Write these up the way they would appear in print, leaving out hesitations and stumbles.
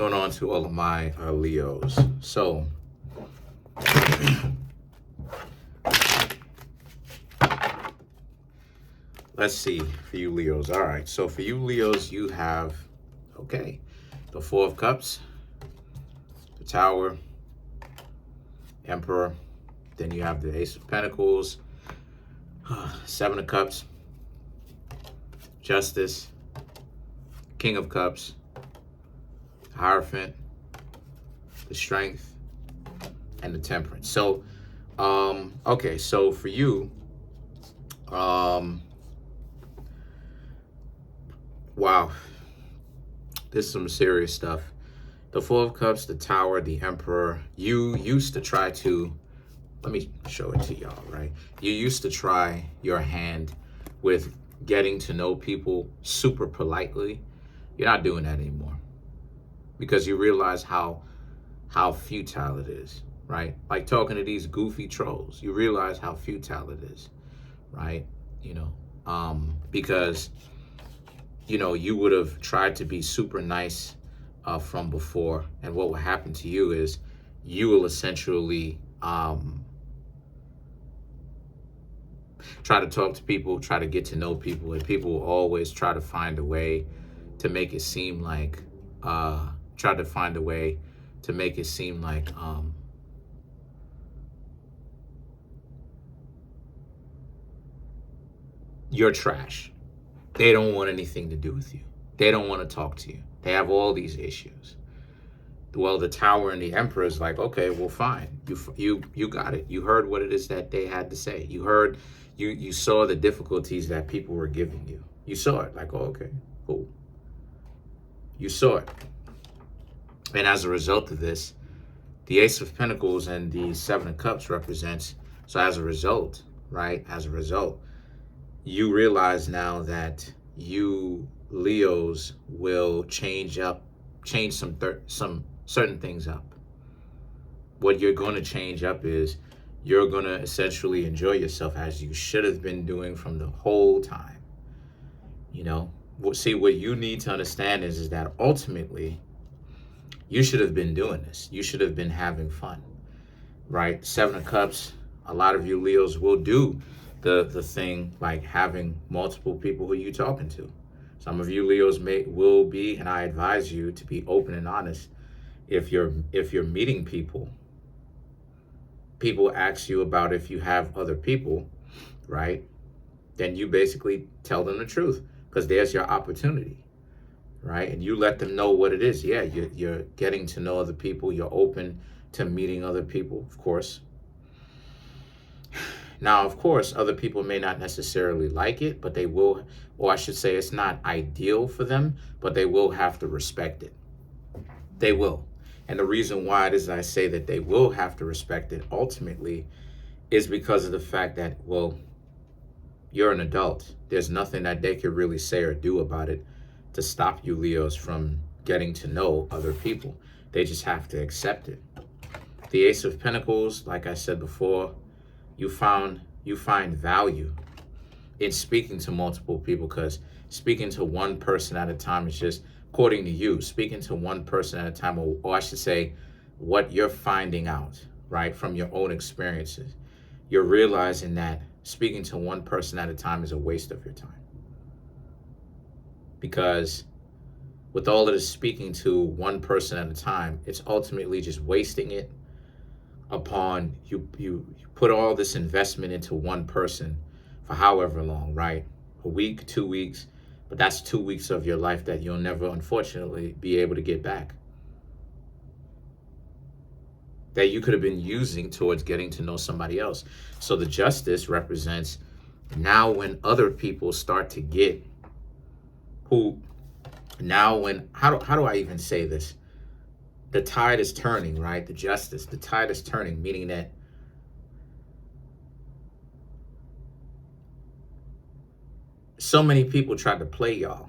Going on to all of my Leos. So, let's see for you Leos. All right. So for you Leos, you have, okay, the Four of Cups, the Tower, Emperor. Then you have the Ace of Pentacles, Seven of Cups, Justice, King of Cups, Hierophant, the Strength, and the Temperance. So, okay, so for you, wow, this is some serious stuff. The Four of Cups, the Tower, the Emperor. You used to try to, let me show it to y'all, right? You used to try your hand with getting to know people super politely. You're not doing that anymore because you realize how futile it is, right? Like talking to these goofy trolls, you realize how futile it is, right? Because, you would have tried to be super nice from before. And what will happen to you is you will essentially try to talk to people, try to get to know people, and people will always try to find a way to make it seem like, you're trash. They don't want anything to do with you. They don't want to talk to you. They have all these issues. Well, the Tower and the Emperor is like, okay, well, fine. You got it. You heard what it is that they had to say. You heard, you saw the difficulties that people were giving you. You saw it, like, oh, okay, cool. You saw it. And as a result of this, the Ace of Pentacles and the Seven of Cups represents, so as a result, right, you realize now that you Leos will change some certain things up. What you're going to change up is you're going to essentially enjoy yourself as you should have been doing from the whole time. See, what you need to understand is that ultimately you should have been doing this. You should have been having fun, right? Seven of Cups, a lot of you Leos will do the thing like having multiple people who you're talking to. Some of you Leos will be, and I advise you to be open and honest. If you're meeting people ask you about if you have other people, right? Then you basically tell them the truth because there's your opportunity, right? And you let them know what it is. Yeah, you're getting to know other people. You're open to meeting other people, of course. Now, of course, other people may not necessarily like it, but they will, or I should say it's not ideal for them, but they will have to respect it. They will. And the reason why it is I say that they will have to respect it ultimately is because of the fact that, well, you're an adult. There's nothing that they could really say or do about it to stop you Leos from getting to know other people. They just have to accept it. The Ace of Pentacles, like I said before, you find value in speaking to multiple people, because speaking to one person at a time is just, according to you, speaking to one person at a time, or I should say, what you're finding out, right, from your own experiences. You're realizing that speaking to one person at a time is a waste of your time. Because with all of this speaking to one person at a time, it's ultimately just wasting it upon you put all this investment into one person for however long, right? A week, 2 weeks, but that's 2 weeks of your life that you'll never, unfortunately, be able to get back. That you could have been using towards getting to know somebody else. So the Justice represents now when other people start to get how do I even say this? The tide is turning, right? The Justice, the tide is turning, meaning that so many people tried to play y'all,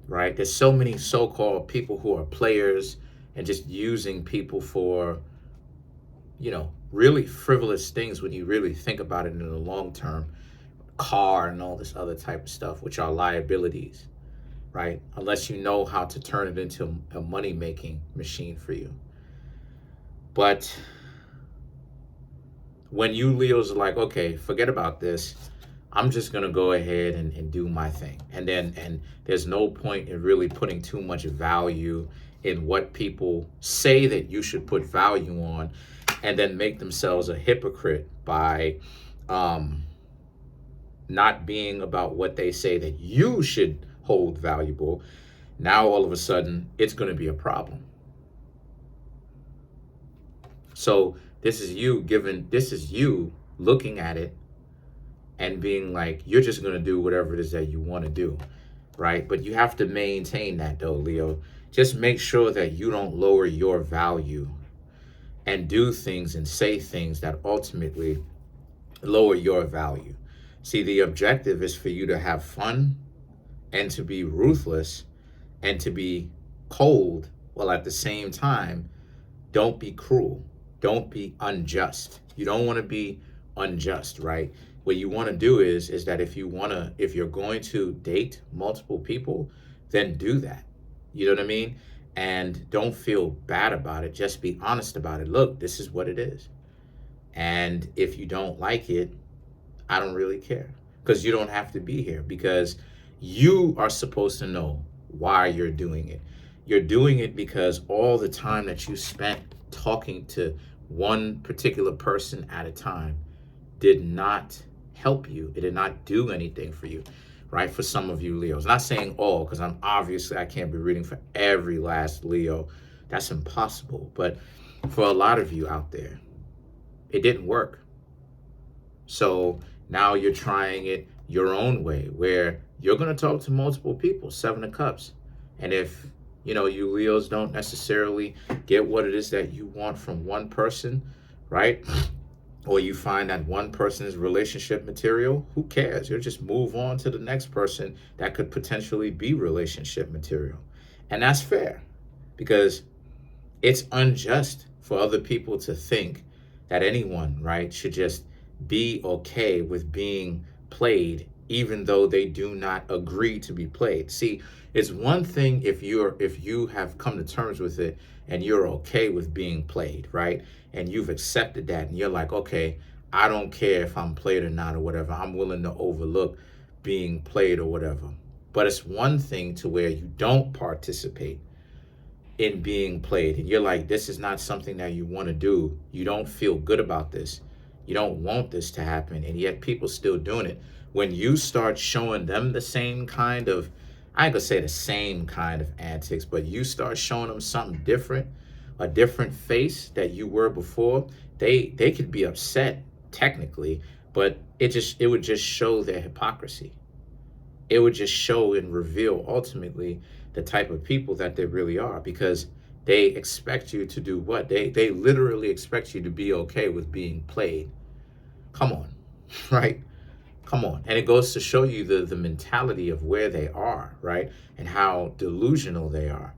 right? There's so many so-called people who are players and just using people for, really frivolous things when you really think about it in the long term. Car and all this other type of stuff, which are liabilities. right? Unless you know how to turn it into a money-making machine for you. But when you Leos are like, okay, forget about this, I'm just gonna go ahead and do my thing. And there's no point in really putting too much value in what people say that you should put value on, and then make themselves a hypocrite by not being about what they say that you should hold valuable. Now all of a sudden it's going to be a problem. So this is you looking at it and being like, you're just going to do whatever it is that you want to do, right? But you have to maintain that though, Leo. Just make sure that you don't lower your value and do things and say things that ultimately lower your value. See, the objective is for you to have fun and to be ruthless and to be cold, while at the same time, don't be cruel. Don't be unjust. You don't want to be unjust, right? What you want to do is that if you're going to date multiple people, then do that. You know what I mean? And don't feel bad about it. Just be honest about it. Look, this is what it is. And if you don't like it, I don't really care, because you don't have to be here, because you are supposed to know why you're doing it. You're doing it because all the time that you spent talking to one particular person at a time did not help you. It did not do anything for you, right? For some of you Leos, not saying all, because I can't be reading for every last Leo. That's impossible. But for a lot of you out there, it didn't work. So now you're trying it your own way, where you're going to talk to multiple people, 7 of Cups. And if, you Leos don't necessarily get what it is that you want from one person, right? Or you find that one person is relationship material, who cares? You'll just move on to the next person that could potentially be relationship material. And that's fair, because it's unjust for other people to think that anyone, right, should just be okay with being played, even though they do not agree to be played. See, it's one thing if you have come to terms with it and you're okay with being played, right? And you've accepted that and you're like, okay, I don't care if I'm played or not or whatever. I'm willing to overlook being played or whatever. But it's one thing to where you don't participate in being played and you're like, this is not something that you want to do. You don't feel good about this. You don't want this to happen, and yet people still doing it. When you start showing them the same kind of, I ain't gonna say the same kind of antics, but you start showing them something different, a different face that you were before, they could be upset technically, but it would just show their hypocrisy. It would just show and reveal ultimately the type of people that they really are, because they expect you to do what? They literally expect you to be okay with being played. Come on, right? Come on. And it goes to show you the mentality of where they are, right? And how delusional they are.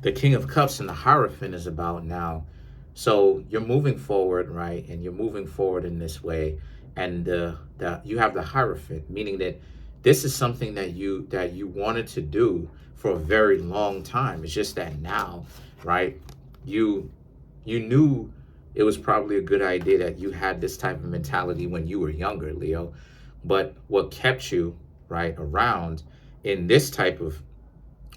The King of Cups and the Hierophant is about now. So you're moving forward, right? And you're moving forward in this way. And you have the Hierophant, meaning that this is something that you wanted to do for a very long time. It's just that now, right, you knew it was probably a good idea that you had this type of mentality when you were younger, Leo. But what kept you, right, around in this type of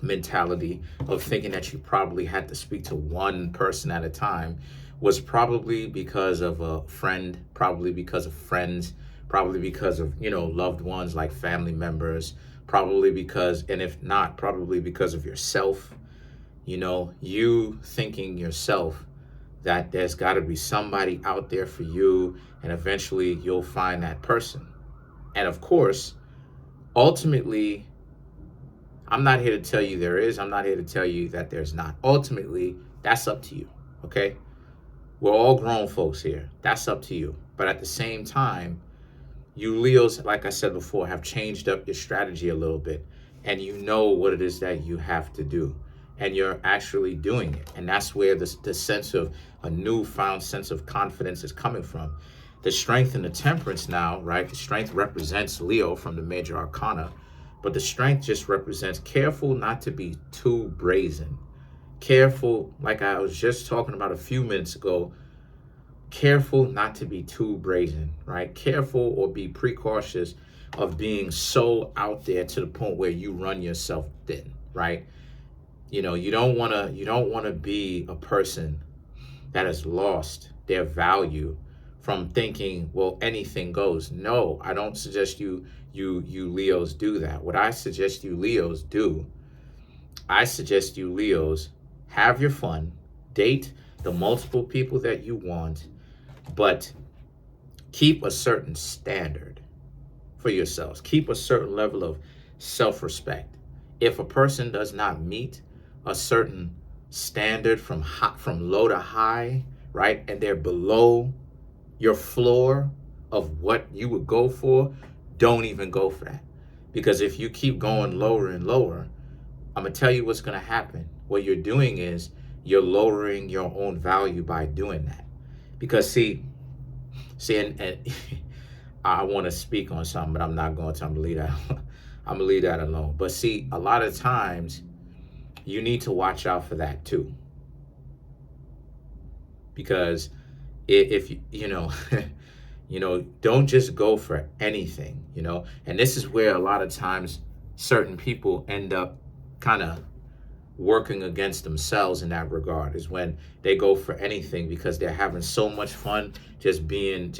mentality of thinking that you probably had to speak to one person at a time was probably because of a friend, probably because of friends, probably because of, loved ones like family members, probably because, and if not, probably because of yourself, you thinking yourself that there's got to be somebody out there for you, and eventually you'll find that person. And of course, ultimately, I'm not here to tell you there is. I'm not here to tell you that there's not. Ultimately, that's up to you, okay? We're all grown folks here. That's up to you. But at the same time, you Leos, like I said before, have changed up your strategy a little bit. And you know what it is that you have to do. And you're actually doing it. And that's where the sense of a newfound sense of confidence is coming from. The Strength and the Temperance now, right? The Strength represents Leo from the Major Arcana. But the strength just represents careful not to be too brazen. Careful, like I was just talking about a few minutes ago, careful not to be too brazen, right? Careful or be precautious of being so out there to the point where you run yourself thin, right? You know, you don't want to be a person that has lost their value from thinking, well, anything goes. No, I don't suggest you Leos do that. What I suggest you Leos do, I suggest you Leos have your fun, date the multiple people that you want, but keep a certain standard for yourselves. Keep a certain level of self-respect. If a person does not meet a certain standard from low to high, right, and they're below your floor of what you would go for, don't even go for that. Because if you keep going lower and lower, I'm gonna tell you what's gonna happen. What you're doing is you're lowering your own value by doing that. Because see, and I want to speak on something, but I'm not going to. I'm gonna leave that alone. But see, a lot of times you need to watch out for that too. Because if you know, don't just go for anything, And this is where a lot of times certain people end up kind of working against themselves in that regard, is when they go for anything because they're having so much fun just being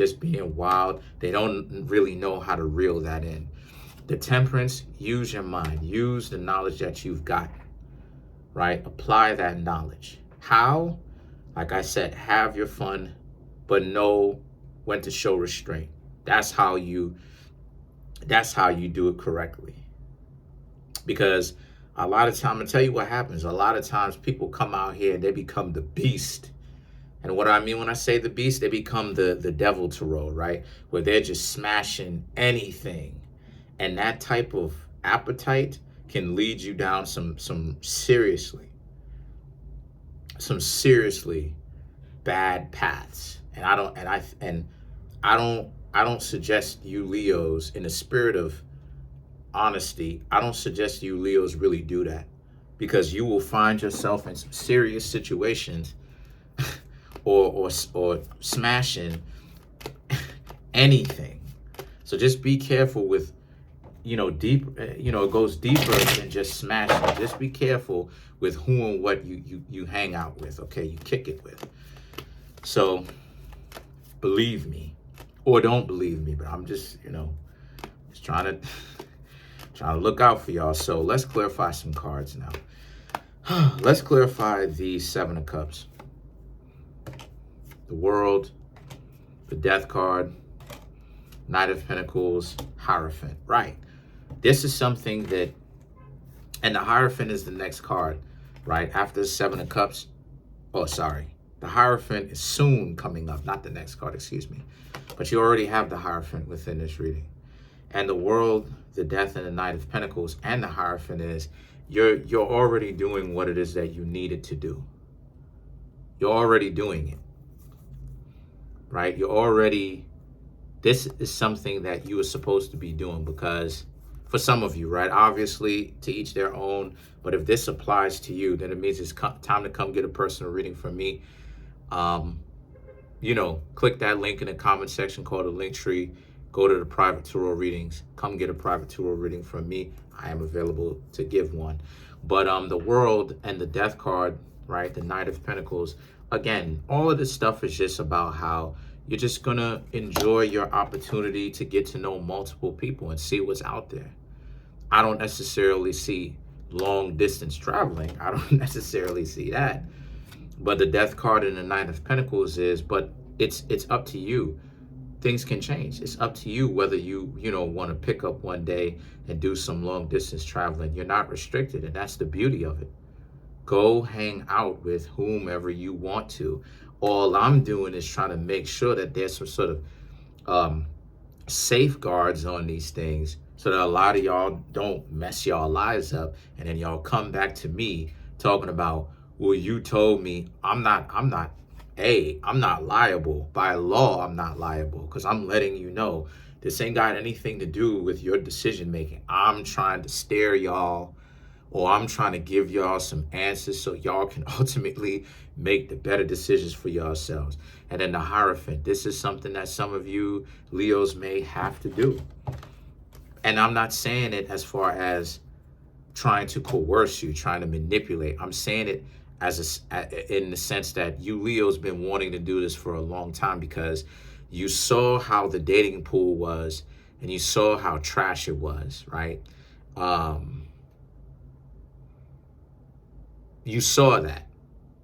wild. They don't really know how to reel that in. The temperance, use your mind, use the knowledge that you've got, right? Apply that knowledge. How? Like I said, have your fun, but know when to show restraint. That's how you do it correctly. Because a lot of times, I'm gonna tell you what happens. A lot of times people come out here and they become the beast. And what I mean when I say the beast, they become the devil tarot, right? Where they're just smashing anything. And that type of appetite can lead you down some seriously bad paths. And I don't suggest you Leos, in the spirit of honesty, I don't suggest you Leos really do that, because you will find yourself in some serious situations or smashing anything. So just be careful with, deep, it goes deeper than just smashing. Just be careful with who and what you hang out with, okay? You kick it with. So believe me, or don't believe me, but I'm just trying to look out for y'all. So let's clarify some cards now. Let's clarify the Seven of Cups. The World, the Death card, Knight of Pentacles, Hierophant. Right. This is something that, and the Hierophant is the next card, right? After the Seven of Cups. Oh, sorry. The Hierophant is soon coming up, not the next card, excuse me. But you already have the Hierophant within this reading. And the World, the Death, and the Knight of Pentacles, and the Hierophant is, you're already doing what it is that you needed to do. You're already doing it, right? This is something that you are supposed to be doing, because for some of you, right? Obviously, to each their own. But if this applies to you, then it means it's time to come get a personal reading from me. Click that link in the comment section called the Linktree. Go to the private tarot readings. Come get a private tarot reading from me. I am available to give one. But the World and the Death card, right? The Knight of Pentacles. Again, all of this stuff is just about how you're just going to enjoy your opportunity to get to know multiple people and see what's out there. I don't necessarily see long distance traveling. I don't necessarily see that. But the Death card and the Knight of Pentacles is, but it's up to you. Things can change. It's up to you whether you want to pick up one day and do some long distance traveling. You're not restricted, and that's the beauty of it. Go hang out with whomever you want to. All I'm doing is trying to make sure that there's some sort of safeguards on these things, so that a lot of y'all don't mess y'all lives up, and then y'all come back to me talking about, well, you told me. I'm not liable. By law, I'm not liable, because I'm letting you know This ain't got anything to do with your decision making. I'm trying to steer y'all, or I'm trying to give y'all some answers so y'all can ultimately make the better decisions for yourselves. And then the Hierophant, this is something that some of you Leos may have to do. And I'm not saying it as far as trying to coerce you, trying to manipulate. I'm saying it as in the sense that you Leos been wanting to do this for a long time, because you saw how the dating pool was and you saw how trash it was, right? You saw that,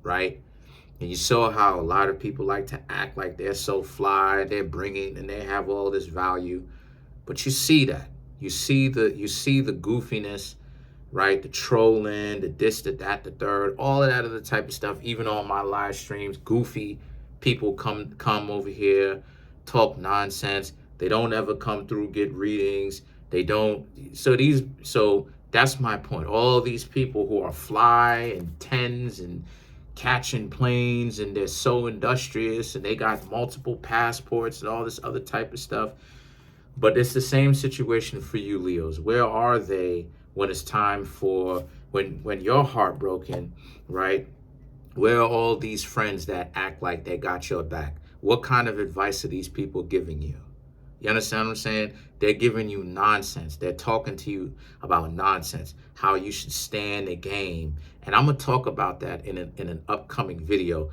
right? And you saw how a lot of people like to act like they're so fly, they're bringing, and they have all this value. But you see that. You see the goofiness, right? The trolling, the this, the that, the third, all of that other type of stuff. Even on my live streams, goofy people come over here, talk nonsense. They don't ever come through, get readings. They don't. So that's my point. All these people who are fly and tens and catching planes, and they're so industrious, and they got multiple passports and all this other type of stuff. But it's the same situation for you Leos. Where are they when it's time for, when you're heartbroken, right? Where are all these friends that act like they got your back? What kind of advice are these people giving you? You understand what I'm saying? They're giving you nonsense. They're talking to you about nonsense, how you should stand the game. And I'm going to talk about that in an upcoming video,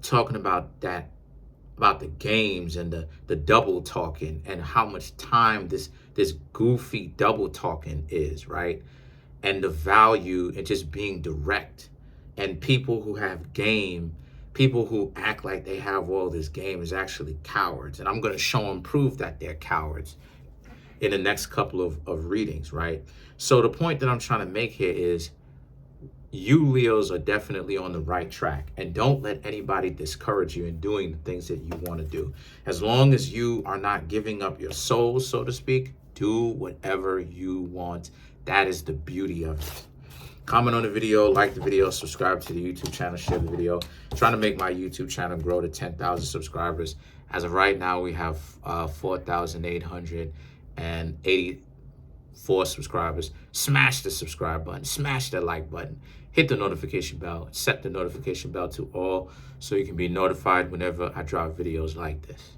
talking about that, about the games and the double talking, and how much time this goofy double talking is, right? And the value in just being direct. And people who have game, people who act like they have all this game, is actually cowards. And I'm going to show and prove that they're cowards in the next couple of readings, right? So the point that I'm trying to make here is, you Leos are definitely on the right track, and don't let anybody discourage you in doing the things that you want to do. As long as you are not giving up your soul, so to speak, do whatever you want. That is the beauty of it. Comment on the video, like the video, subscribe to the YouTube channel, share the video. I'm trying to make my YouTube channel grow to 10,000 subscribers. As of right now, we have 4,884 subscribers. Smash the subscribe button, smash the like button, hit the notification bell, set the notification bell to all, so you can be notified whenever I drop videos like this.